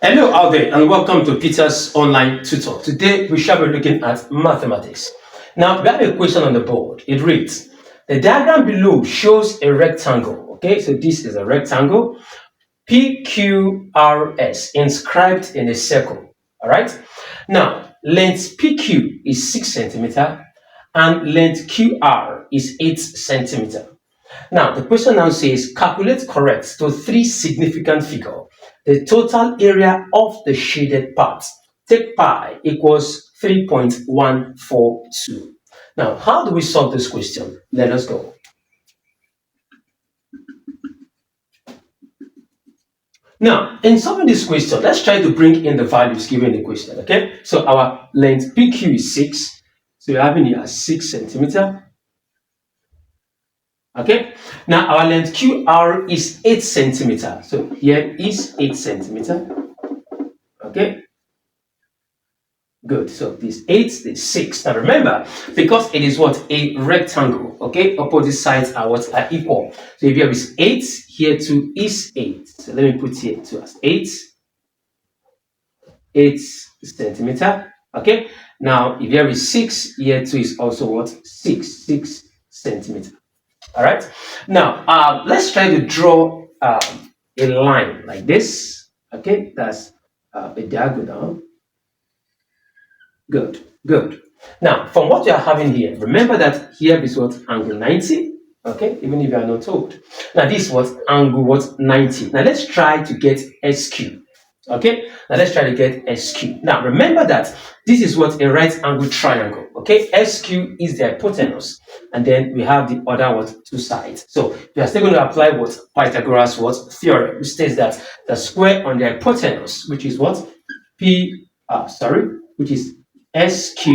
Hello out there and welcome to Peter's online tutor. Today we shall be looking at mathematics. Now we have a question on the board. It reads, the diagram below shows a rectangle. Okay, so this is a rectangle. PQRS inscribed in a circle. All right. Now length PQ is 6 centimeter and length QR is 8 centimeter. Now, the question now says, calculate correct to three significant figures. The total area of the shaded part. Take pi equals 3.142. Now, how do we solve this question? Let us go. Now, in solving this question, let's try to bring in the values given in the question, okay? So, our length PQ is 6. So, we're having here 6 centimeter. Okay, now our length QR is 8 centimeter. So here is 8 centimeter. Okay, good. So this 8, this 6. Now remember, because it is what? A rectangle. Okay, opposite sides are what? Are equal. So if here is 8, here too is 8. So let me put here 2 as 8 centimeter. Okay, now if here is 6, here too is also what? 6 centimeter. All right, now let's try to draw a line like this. Okay, that's a diagonal. Good. Now, from what you are having here, remember that here is what? Angle 90. Okay, even if you are not told. Now, this was angle what? 90. Now, let's try to get SQ. Okay, now let's try to get SQ. Now, remember that this is what? A right angle triangle. Okay, SQ is the hypotenuse, and then we have the other what? Two sides. So we are still going to apply what? Pythagoras what? Theorem, which states that the square on the hypotenuse, which is what? Which is SQ,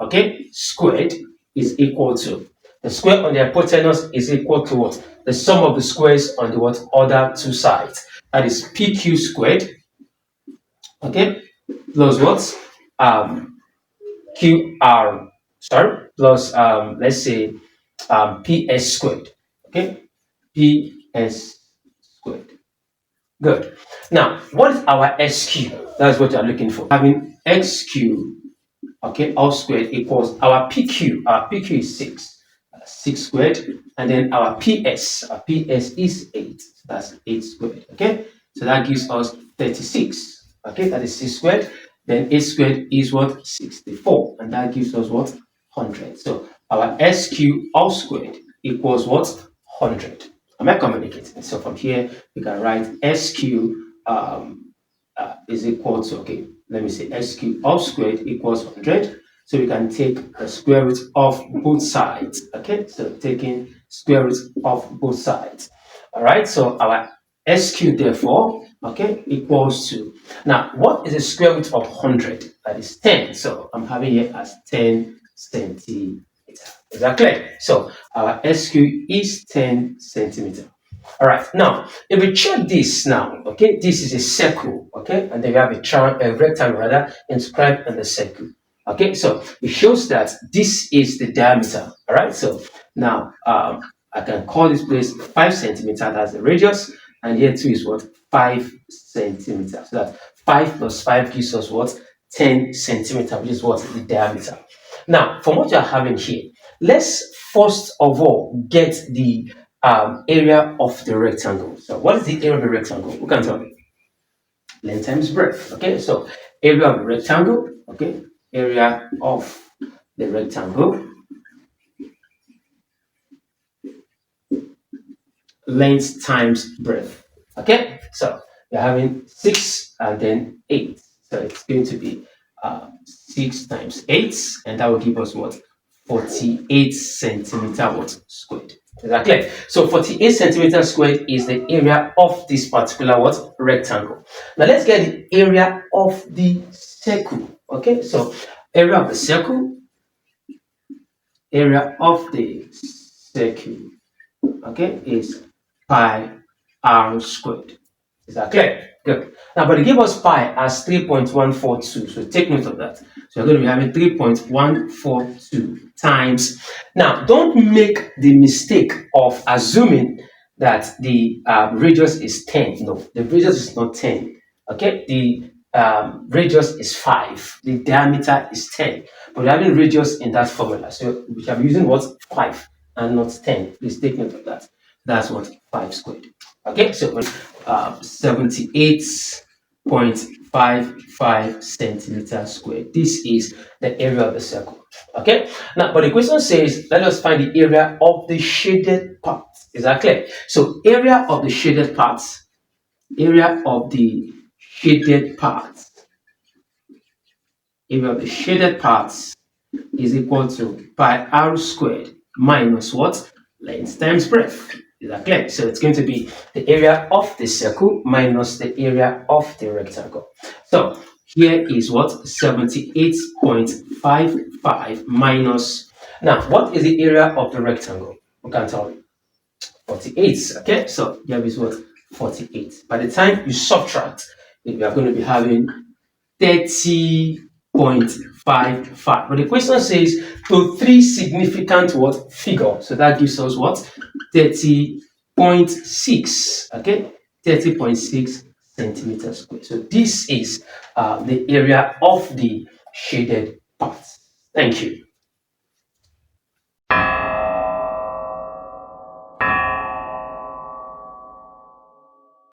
okay, squared is equal to the square on the hypotenuse is equal to what? The sum of the squares on the what? Other two sides. That is PQ squared. Okay, plus what? QR, plus let's say PS squared. Okay, PS squared. Good. Now, what is our SQ? That's what you're looking for. Having XQ, okay, all squared equals our PQ. Our PQ is 6 squared, and then our PS is 8. So that's 8 squared. Okay, so that gives us 36. Okay, that is 6 squared. Then 8 squared is what? 64. And that gives us what? 100. So our SQ all squared equals what? 100. Am I communicating? So from here, we can write SQ is equal to, okay, let me say SQ all squared equals 100. So we can take the square root of both sides. Okay, so taking square root of both sides. All right, so our SQ therefore, okay, equals to, now what is the square root of 100? That is 10. So I'm having here as 10 centimeter. Is that clear? So our SQ is 10 centimeter. All right, now if we check this now, okay, this is a circle, okay, and then we have a rectangle rather inscribed in the circle. Okay, so it shows that this is the diameter. All right, so now I can call this place 5 centimeter. That's the radius. And here too is what? 5 centimeters. So that 5 plus 5 gives us what? 10 centimeters, which is what? The diameter. Now, from what you're having here, let's first of all get the area of the rectangle. So what is the area of the rectangle? Who can tell me? Length times breadth. Okay, so area of the rectangle. Okay, area of the rectangle. Length times breadth. Okay, so you're having 6 and then 8. So it's going to be 6 times 8, and that will give us what? 48 centimeter what? Squared. Is that clear? So 48 centimeter squared is the area of this particular what? Rectangle. Now let's get the area of the circle. Okay, so area of the circle, okay, is pi r squared. Is that clear? Good. Now, but they give us pi as 3.142. So take note of that. So we're going to be having 3.142 times. Now, don't make the mistake of assuming that the radius is 10. No, the radius is not 10. Okay, the radius is 5, the diameter is 10. But we're having radius in that formula, so we shall be using what? 5 and not 10. Please take note of that. That's what 5 squared. Okay, so 78.55 centimeters squared. This is the area of the circle. Okay, now, but the question says, let us find the area of the shaded part. Is that clear? So, area of the shaded parts, area of the shaded parts, area of the shaded parts is equal to pi r squared minus what? Length times breadth. Is that clear? So it's going to be the area of the circle minus the area of the rectangle. So here is what? 78.55 minus. Now, what is the area of the rectangle? We can tell you. 48. Okay, so here is what? 48. By the time you subtract, we are going to be having 30.55. But the question says to 3 significant what? Figure. So that gives us what? 30.6. Okay, 30.6 centimeters square. So this is the area of the shaded part. Thank you.